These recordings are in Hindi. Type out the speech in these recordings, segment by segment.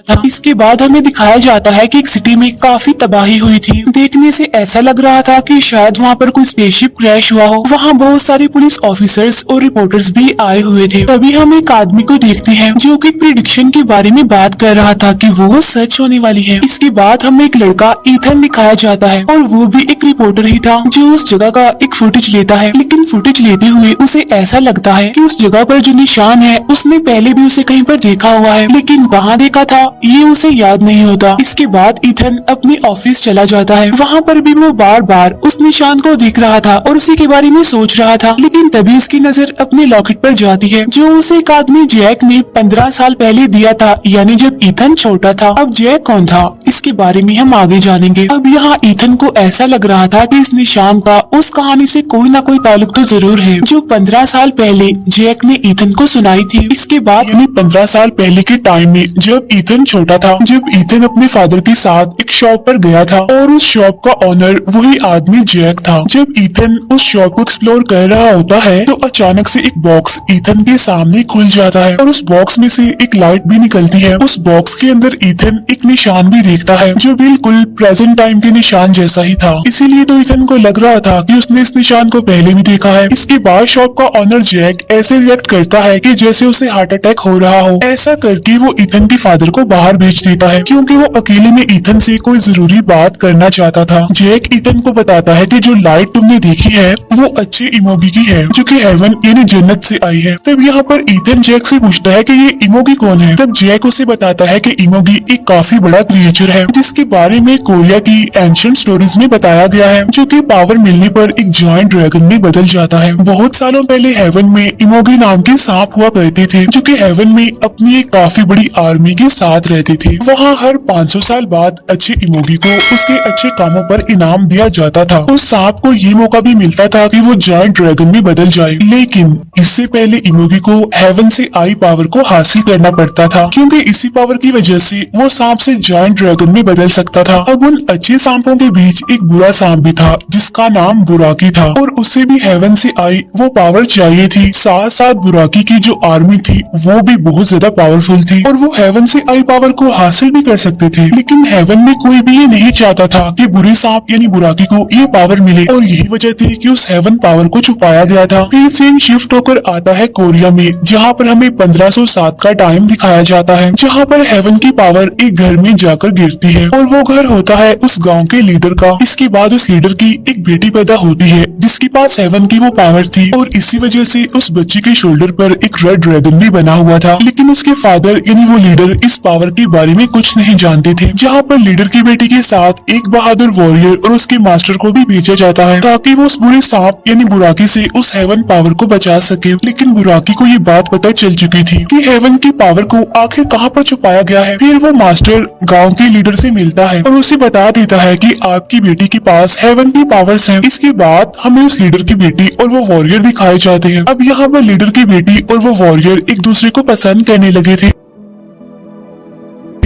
था। इसके बाद हमें दिखाया जाता है कि एक सिटी में काफी तबाही हुई थी। देखने से ऐसा लग रहा था कि शायद वहाँ पर कोई स्पेसशिप क्रैश हुआ हो। वहाँ बहुत सारे पुलिस ऑफिसर्स और रिपोर्टर्स भी आए हुए थे। तभी हम एक आदमी को देखते हैं जो कि प्रिडिक्शन के बारे में बात कर रहा था कि वो सच होने वाली है। इसके बाद हमें एक लड़का ईथन दिखाया जाता है और वो भी एक रिपोर्टर ही था जो उस जगह का एक फुटेज लेता है। लेकिन फुटेज लेते हुए उसे ऐसा लगता है कि उस जगह पर जो निशान है उसने पहले भी उसे कहीं पर देखा हुआ है, लेकिन कहाँ देखा था ये उसे याद नहीं होता। इसके बाद ईथन अपने ऑफिस चला जाता है। वहाँ पर भी वो बार बार उस निशान को देख रहा था और उसी के बारे में सोच रहा था। लेकिन तभी उसकी नजर अपने लॉकेट पर जाती है जो उसे एक आदमी जैक ने 15 साल पहले दिया था, यानी जब ईथन छोटा था। अब जैक कौन था इसके बारे में हम आगे जानेंगे। अब यहाँ ईथन को ऐसा लग रहा था कि इस निशान का उस कहानी से कोई ना कोई ताल्लुक तो जरूर है जो 15 साल पहले जैक ने ईथन को सुनाई थी। इसके बाद 15 साल पहले के टाइम में जब ईथन छोटा था, जब ईथन अपने फादर के साथ एक शॉप पर गया था और उस शॉप का ओनर वही आदमी जैक था। जब ईथन उस शॉप को एक्सप्लोर कर रहा होता है तो अचानक से एक बॉक्स ईथन के सामने खुल जाता है और उस बॉक्स में से एक लाइट भी निकलती है। उस बॉक्स के अंदर ईथन एक निशान भी देखता है जो बिल्कुल प्रेजेंट टाइम के निशान जैसा ही था। इसीलिए तो ईथन को लग रहा था कि उसने इस निशान को पहले भी देखा है। इसके बाद शॉप का ओनर जैक ऐसे रिएक्ट करता है कि जैसे उसे हार्ट अटैक हो रहा हो। ऐसा करके वो ईथन के फादर को बाहर भेज देता है क्योंकि वो अकेले में ईथन से कोई जरूरी बात करना चाहता था। जैक ईथन को बताता है कि जो लाइट तुमने देखी है वो अच्छे इमोगी की है जो कि हेवन यानी जन्नत से आई है। तब यहाँ पर ईथन जैक से पूछता है कि ये इमोगी कौन है। तब जैक उसे बताता है कि इमोगी एक काफी बड़ा क्रिएचर है जिसके बारे में कोरिया की एंशिएंट स्टोरीज में बताया गया है, जो कि पावर मिलने पर एक जायंट ड्रैगन में बदल जाता है। बहुत सालों पहले हेवन में इमोगी नाम के सांप हुआ करते थे जो कि हेवन में अपनी एक काफी बड़ी आर्मी के साथ रहते थे। वहाँ हर 500 साल बाद अच्छे इमोगी को उसके अच्छे कामों पर इनाम दिया जाता था। उस सांप को ये मौका भी मिलता था कि वो जायंट ड्रैगन में बदल जाए, लेकिन इससे पहले इमोगी को हेवन से आई पावर को हासिल करना पड़ता था क्योंकि इसी पावर की वजह से वो सांप से जायंट ड्रैगन में बदल सकता था। अब उन अच्छे सांपों के बीच एक बुरा सांप भी था जिसका नाम बुराकी था और उसे भी हेवन से आई वो पावर चाहिए थी। साथ साथ बुराकी की जो आर्मी थी वो भी बहुत ज्यादा पावरफुल थी और वो हेवन से आई पावर को हासिल भी कर सकते थे, लेकिन हेवन में कोई भी ये नहीं चाहता था कि बुरे सांप यानी बुराकी को ये पावर मिले और यही वजह थी कि उस हेवन पावर को छुपाया गया था। फिर सीन शिफ्ट होकर आता है कोरिया में, जहाँ पर हमें 1507 का टाइम दिखाया जाता है, जहाँ पर हेवन की पावर एक घर में जाकर गिरती है और वो घर होता है उस गाँव के लीडर का। इसके बाद उस लीडर की एक बेटी पैदा होती है जिसके पास हेवन की वो पावर थी और इसी वजह से उस बच्ची के शोल्डर पर एक रेड ड्रैगन भी बना हुआ था। लेकिन उसके फादर यानी वो लीडर इस पावर के बारे में कुछ नहीं जानते थे। जहाँ पर लीडर की बेटी के साथ एक बहादुर वॉरियर और उसके मास्टर को भी भेजा जाता है ताकि वो उस बुरे सांप यानी बुराकी से उस हेवन पावर को बचा सके। लेकिन बुराकी को ये बात पता चल चुकी थी कि हेवन की पावर को आखिर कहाँ पर छुपाया गया है। फिर वो मास्टर गाँव के लीडर से मिलता है और उसे बता देता है कि आपकी बेटी के पास हेवन की पावर्स हैं। इसके बाद हमें उस लीडर की बेटी और वो वॉरियर दिखाए जाते हैं। अब यहाँ पर लीडर की बेटी और वो वॉरियर एक दूसरे को पसंद करने लगे थे।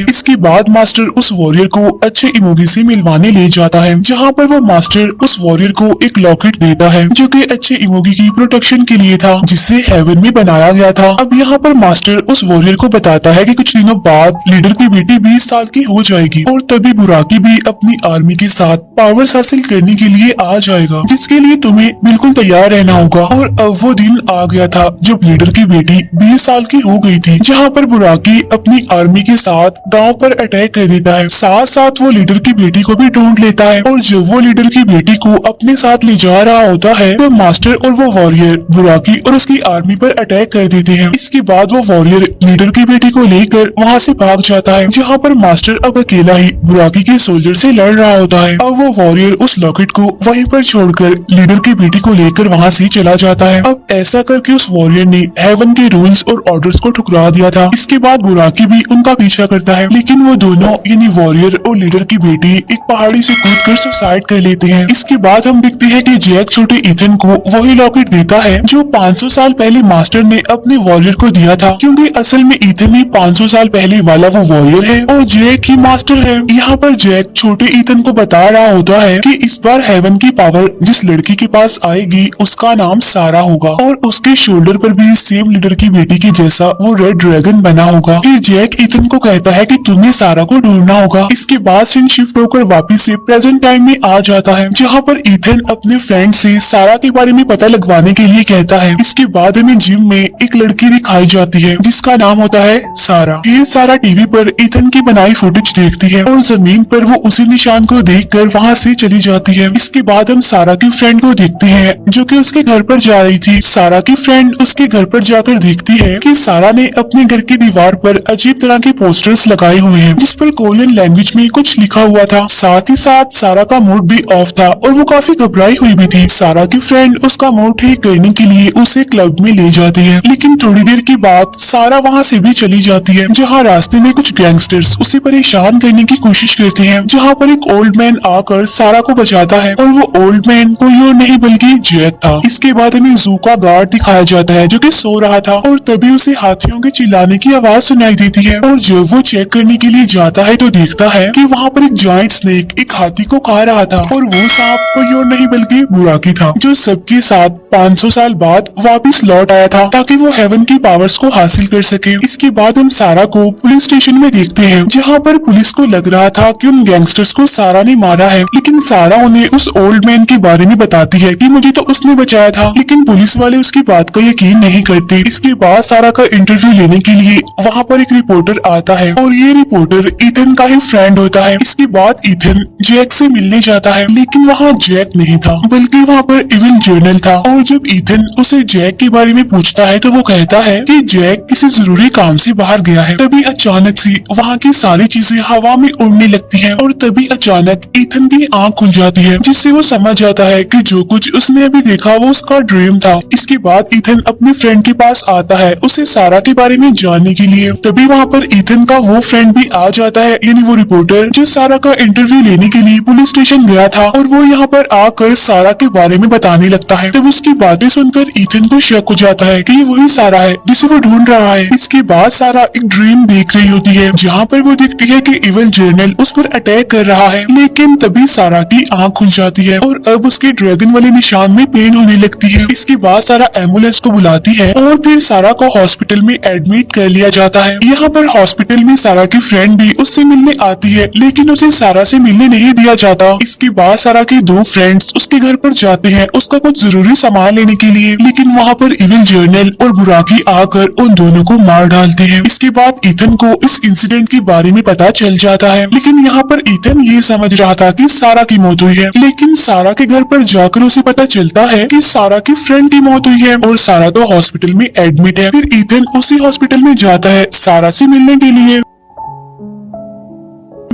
इसके बाद मास्टर उस वॉरियर को अच्छे इमोगी से मिलवाने ले जाता है, जहाँ पर वो मास्टर उस वॉरियर को एक लॉकेट देता है जो कि अच्छे इमोगी की प्रोटेक्शन के लिए था, जिसे हेवन में बनाया गया था। अब यहाँ पर मास्टर उस वॉरियर को बताता है कि कुछ दिनों बाद लीडर की बेटी 20 साल की हो जाएगी और तभी बुराकी भी अपनी आर्मी के साथ पावर्स हासिल करने के लिए आ जाएगा, जिसके लिए तुम्हें बिल्कुल तैयार रहना होगा। और अब वो दिन आ गया था जब लीडर की बेटी 20 साल की हो गई थी, जहाँ पर बुराकी अपनी आर्मी के साथ गांव पर अटैक कर देता है। साथ साथ वो लीडर की बेटी को भी ढूंढ लेता है और जब वो लीडर की बेटी को अपने साथ ले जा रहा होता है तो मास्टर और वो वॉरियर बुराकी और उसकी आर्मी पर अटैक कर देते हैं। इसके बाद वो वॉरियर लीडर की बेटी को लेकर वहाँ से भाग जाता है, जहाँ पर मास्टर अब अकेला ही बुराकी के सोल्जर से लड़ रहा होता है। अब वो वॉरियर उस लॉकेट को वहीं पर छोड़कर लीडर की बेटी को लेकर वहाँ से चला जाता है। अब ऐसा करके उस वॉरियर ने हेवन के रूल्स और ऑर्डर्स को ठुकरा दिया था। इसके बाद बुराकी भी उनका पीछा करता है, लेकिन वो दोनों यानी वॉरियर और लीडर की बेटी एक पहाड़ी से कूदकर सुसाइड कर लेते हैं। इसके बाद हम देखते हैं कि जैक छोटे ईथन को वही लॉकेट देता है जो 500 साल पहले मास्टर ने अपने वॉरियर को दिया था, क्योंकि असल में ईथन ही 500 साल पहले वाला वो वॉरियर है और जैक ही मास्टर है। यहाँ पर जैक छोटे ईथन को बता रहा होता है कि इस बार हेवन की पावर जिस लड़की के पास आएगी उसका नाम सारा होगा और उसके शोल्डर पर भी सेम लीडर की बेटी के जैसा वो रेड ड्रैगन बना होगा। फिर जैक ईथन को कहता है कि तुम्हें सारा को ढूंढना होगा। इसके बाद सीन शिफ्ट होकर वापस से प्रेजेंट टाइम में आ जाता है, जहाँ पर ईथन अपने फ्रेंड से सारा के बारे में पता लगवाने के लिए कहता है। इसके बाद हमें जिम में एक लड़की दिखाई जाती है जिसका नाम होता है सारा। फिर सारा टीवी पर ईथन की बनाई फुटेज देखती है और जमीन पर वो उसी निशान को देखकर वहाँ से चली जाती है। इसके बाद हम सारा की फ्रेंड को देखते हैं जो कि उसके घर पर जा रही थी। सारा की फ्रेंड उसके घर पर जाकर देखती है कि सारा ने अपने घर की दीवार पर अजीब तरह के पोस्टर्स लगाए हुए हैं जिस पर कोरियन लैंग्वेज में कुछ लिखा हुआ था। साथ ही साथ सारा का मूड भी ऑफ था और वो काफी घबराई हुई भी थी। सारा की फ्रेंड उसका मूड ठीक करने के लिए उसे क्लब में ले जाती है, लेकिन थोड़ी देर के बाद सारा वहाँ से भी चली जाती है, जहाँ रास्ते में कुछ गैंगस्टर्स उसे परेशान करने की कोशिश करते हैं, जहाँ पर एक ओल्ड मैन आकर सारा को बचाता है और वो ओल्ड मैन कोई और नहीं बल्कि जैक था। इसके बाद हमें जू का गार्ड दिखाया जाता है जो कि सो रहा था और तभी उसे हाथियों के चिल्लाने की आवाज सुनाई देती है और जब वो चेक करने के लिए जाता है तो देखता है कि वहाँ पर एक जायंट स्नेक एक हाथी को खा रहा था और वो सांप कोई और नहीं बल्कि बुराकी था, जो सबके साथ 500 साल बाद वापस लौट आया था ताकि वो हेवन की पावर्स को हासिल कर सके। इसके बाद हम सारा को पुलिस स्टेशन में देखते हैं, जहाँ पर पुलिस को लग रहा था कि उन गैंगस्टर्स को सारा ने मारा है, लेकिन सारा उन्हें उस ओल्ड मैन के बारे में बताती है कि मुझे तो उसने बचाया था, लेकिन पुलिस वाले उसकी बात का यकीन नहीं करते। इसके बाद सारा का इंटरव्यू लेने के लिए वहाँ पर एक रिपोर्टर आता है और ये रिपोर्टर ईथन का ही फ्रेंड होता है। इसके बाद ईथन जैक से मिलने जाता है, लेकिन वहाँ जैक नहीं था बल्कि वहाँ पर इविल जर्नल था। और जब ईथन उसे जैक के बारे में पूछता है तो वो कहता है कि जैक किसी जरूरी काम से बाहर गया है। तभी अचानक से वहाँ की सारी चीजें हवा में उड़ने लगती हैं और तभी अचानक ईथन की आंख खुल जाती है, जिससे वो समझ जाता है कि जो कुछ उसने अभी देखा वो उसका ड्रीम था। इसके बाद ईथन अपने फ्रेंड के पास आता है उसे सारा के बारे में जानने के लिए। तभी वहाँ पर ईथन का वो फ्रेंड भी आ जाता है, यानी वो रिपोर्टर जो सारा का इंटरव्यू लेने के लिए पुलिस स्टेशन गया था, और वो यहाँ पर आकर सारा के बारे में बताने लगता है। तब उसकी बातें सुनकर ईथन को शक हो जाता है कि ये वही सारा है जिसे वो ढूंढ रहा है। इसके बाद सारा एक ड्रीम देख रही होती है जहाँ पर वो देखती है कि इविल जर्नल उस पर अटैक कर रहा है, लेकिन तभी सारा की आंख खुल जाती है और अब उसके ड्रैगन वाले निशान में पेन होने लगती है। इसके बाद सारा एम्बुलेंस को बुलाती है और फिर सारा को हॉस्पिटल में एडमिट कर लिया जाता है। यहाँ पर हॉस्पिटल में सारा की फ्रेंड भी उससे मिलने आती है, लेकिन उसे सारा से मिलने नहीं दिया जाता। इसके बाद सारा के दो फ्रेंड्स उसके घर पर जाते हैं उसका कुछ जरूरी सामान लेने के लिए, लेकिन वहाँ पर इविल जर्नल और बुराकी आकर उन दोनों को मार डालते हैं। इसके बाद ईथन को इस इंसिडेंट के बारे में पता चल जाता है, लेकिन यहाँ पर ईथन ये समझ रहा था कि सारा की मौत हुई है, लेकिन सारा के घर पर जाकर उसे पता चलता है कि सारा की फ्रेंड की मौत हुई है और सारा तो हॉस्पिटल में एडमिट है। फिर ईथन उसी हॉस्पिटल में जाता है सारा से मिलने के लिए,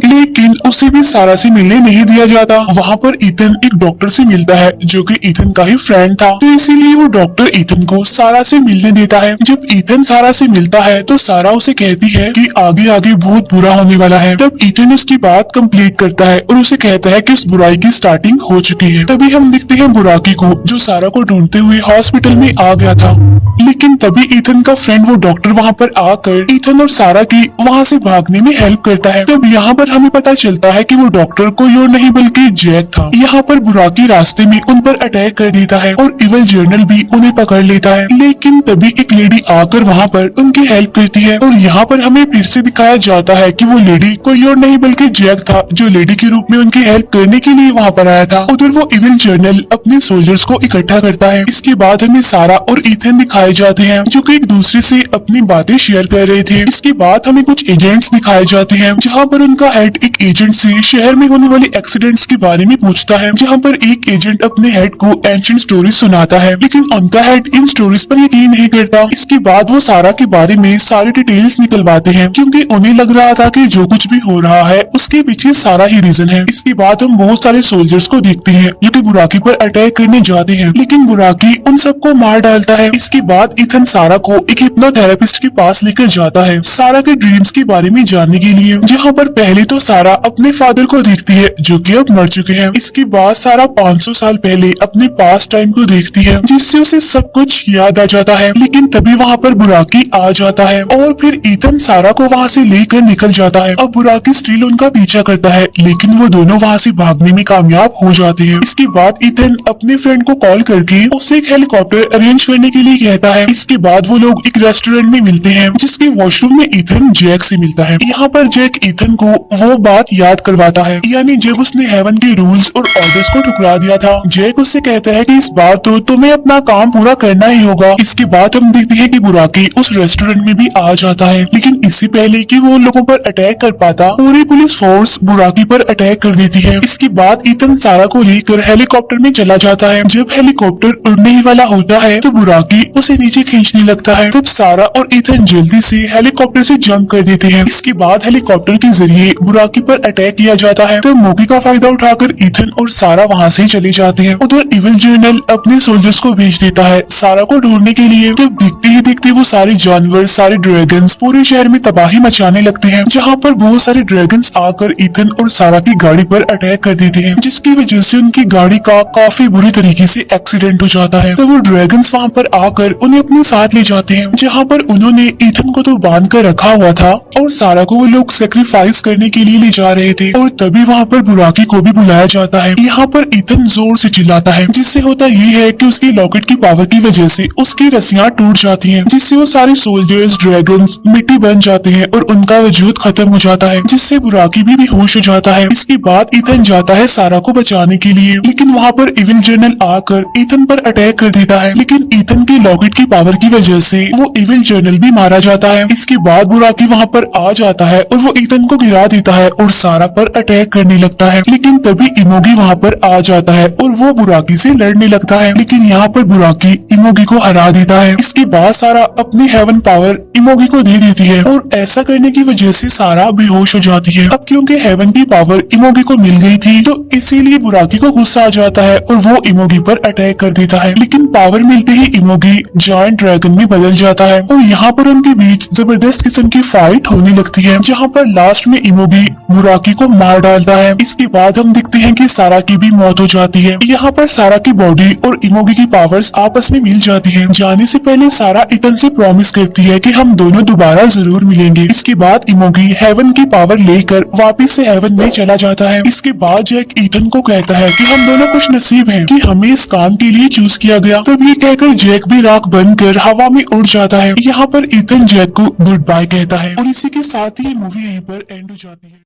लेकिन उसे भी सारा से मिलने नहीं दिया जाता। वहाँ पर ईथन एक डॉक्टर से मिलता है जो कि ईथन का ही फ्रेंड था, तो इसीलिए वो डॉक्टर ईथन को सारा से मिलने देता है। जब ईथन सारा से मिलता है तो सारा उसे कहती है कि आगे आगे बहुत बुरा होने वाला है। तब ईथन उसकी बात कंप्लीट करता है और उसे कहता है कि उस बुराई की स्टार्टिंग हो चुकी है। तभी हम देखते हैं बुराकी को जो सारा को ढूंढते हुए हॉस्पिटल में आ गया था, लेकिन तभी ईथन का फ्रेंड वो डॉक्टर वहाँ पर आकर ईथन और सारा की वहाँ से भागने में हेल्प करता है। तब यहाँ पर हमें पता चलता है कि वो डॉक्टर कोई और नहीं बल्कि जैक था। यहाँ पर बुराकी रास्ते में उन पर अटैक कर देता है और इविल जर्नल भी उन्हें पकड़ लेता है, लेकिन तभी एक लेडी आकर वहाँ पर उनकी हेल्प करती है और यहाँ पर हमें फिर से दिखाया जाता है कि वो लेडी कोई और नहीं बल्कि जैक था जो लेडी के रूप में उनकी हेल्प करने के लिए वहाँ पर आया था। उधर वो इविल जर्नल अपने सोल्जर्स को इकट्ठा करता है। इसके बाद हमें सारा और ईथन दिखाए जाते हैं जो कि एक दूसरे से अपनी बातें शेयर कर रहे थे। इसके बाद हमें कुछ एजेंट्स दिखाए जाते हैं जहाँ पर उनका हेड एक एजेंट से शहर में होने वाले एक्सीडेंट्स के बारे में पूछता है, जहाँ पर एक एजेंट अपने हेड को एंशिएंट स्टोरीज सुनाता है, लेकिन उनका हेड इन स्टोरीज पर यकीन नहीं करता। इसके बाद वो सारा के बारे में सारी डिटेल्स निकलवाते हैं क्योंकि उन्हें लग रहा था कि जो कुछ भी हो रहा है उसके पीछे सारा ही रीजन है। इसके बाद हम बहुत सारे सोल्जर्स को देखते हैं जो कि बुराकी पर अटैक करने जाते हैं, लेकिन बुराकी उन सबको मार डालता है। इसके बाद ईथन सारा को एक हिप्नोथेरेपिस्ट के पास लेकर जाता है सारा के ड्रीम्स के बारे में जानने के लिए, जहाँ पर पहले तो सारा अपने फादर को देखती है जो कि अब मर चुके हैं। इसके बाद सारा 500 साल पहले अपने पास टाइम को देखती है जिससे उसे सब कुछ याद आ जाता है। लेकिन तभी वहाँ पर बुराकी आ जाता है और फिर ईथन सारा को वहाँ से लेकर निकल जाता है। अब बुराकी स्टिल उनका पीछा करता है लेकिन वो दोनों वहाँ से भागने में कामयाब हो जाते हैं। इसके बाद ईथन अपने फ्रेंड को कॉल करके उसे एक हेलीकॉप्टर अरेंज करने के लिए कहता है। इसके बाद वो लोग एक रेस्टोरेंट में मिलते हैं जिसके वॉशरूम में ईथन जैक से मिलता है। यहाँ पर जैक ईथन को वो बात याद करवाता है, यानी जब उसने हेवन के रूल्स और ऑर्डर्स को ठुकरा दिया था। जैक उससे कहता है कि इस बार तो तुम्हें अपना काम पूरा करना ही होगा। इसके बाद हम देखते हैं कि बुराकी उस रेस्टोरेंट में भी आ जाता है, लेकिन इससे पहले कि वो उन लोगों पर अटैक कर पाता पूरी पुलिस फोर्स बुराकी पर अटैक कर देती है। इसके बाद ईथन सारा को लेकर हेलीकॉप्टर में चला जाता है। जब हेलीकॉप्टर उड़ने ही वाला होता है तो बुराकी उसे नीचे खींचने लगता है। तब सारा और ईथन जल्दी से हेलीकॉप्टर से जंप कर देते हैं। इसके बाद हेलीकॉप्टर के जरिए बुराकी पर अटैक किया जाता है। तो मौके का फायदा उठाकर ईथन और सारा वहाँ से चले जाते हैं। उधर इविल जर्नल अपने सोल्जर्स को भेज देता है सारा को ढूंढने के लिए। तब देखते ही देखते वो सारे जानवर, सारे ड्रैगन्स पूरे शहर में तबाही मचाने लगते हैं, जहाँ पर बहुत सारे ड्रैगन्स आकर ईथन और सारा की गाड़ी पर अटैक कर देते हैं, जिसकी वजह से उनकी गाड़ी का काफी बुरी तरीके से एक्सीडेंट हो जाता है। तो वो ड्रैगन्स वहाँ पर आकर उन्हें अपने साथ ले जाते हैं, जहाँ पर उन्होंने ईथन को तो बांध कर रखा हुआ था और सारा को वो लोग सेक्रीफाइस करने के लिए ले जा रहे थे। और तभी वहाँ पर बुराकी को भी बुलाया जाता है। यहाँ पर ईथन जोर से चिल्लाता है, जिससे होता ये है कि उसकी लॉकेट की पावर की वजह से उसकी रस्सियां टूट जाती हैं, जिससे वो सारे सोल्जर्स, ड्रैगन्स मिट्टी बन जाते हैं और उनका वजूद खत्म हो जाता है, जिससे बुराकी भी बेहोश हो जाता है। इसके बाद ईथन जाता है सारा को बचाने के लिए, लेकिन वहाँ पर इविल जर्नल आकर ईथन पर अटैक कर देता है। लेकिन ईथन की लॉकेट की पावर की वजह से वो इविल जर्नल भी मारा जाता है। इसके बाद बुराकी वहाँ पर आ जाता है और वो ईथन को गिरा देता है और सारा पर अटैक करने लगता है। लेकिन तभी इमोगी वहाँ पर आ जाता है और वो बुराकी से लड़ने लगता है, लेकिन यहाँ पर बुराकी इमोगी को हरा देता है। इसके बाद सारा अपनी हेवन पावर इमोगी को दे देती है और ऐसा करने की वजह से सारा बेहोश हो जाती है। अब क्योंकि हेवन की पावर इमोगी को मिल गई थी तो इसीलिए बुराकी को गुस्सा आ जाता है और वो इमोगी पर अटैक कर देता है। लेकिन पावर मिलते ही इमोगी जायंट ड्रैगन में बदल जाता है और यहाँ पर उनके बीच जबरदस्त किस्म की फाइट होने लगती है, जहाँ पर लास्ट में इमोगी बुराकी को मार डालता है। इसके बाद हम देखते हैं कि सारा की भी मौत हो जाती है। यहाँ पर सारा की बॉडी और इमोगी की पावर्स आपस में मिल जाती हैं। जाने से पहले सारा ईथन से प्रॉमिस करती है कि हम दोनों दोबारा जरूर मिलेंगे। इसके बाद इमोगी हेवन की पावर लेकर वापस से हेवन में चला जाता है। इसके बाद जैक ईथन को कहता है कि हम दोनों खुश नसीब हैं कि हमें इस काम के लिए चूज किया गया। तब ये कहकर जैक भी राख बनकर हवा में उड़ जाता है। यहाँ पर ईथन जैक को गुड बाय कहता है और इसी के साथ ही मूवी यहीं पर एंड हो जाती है।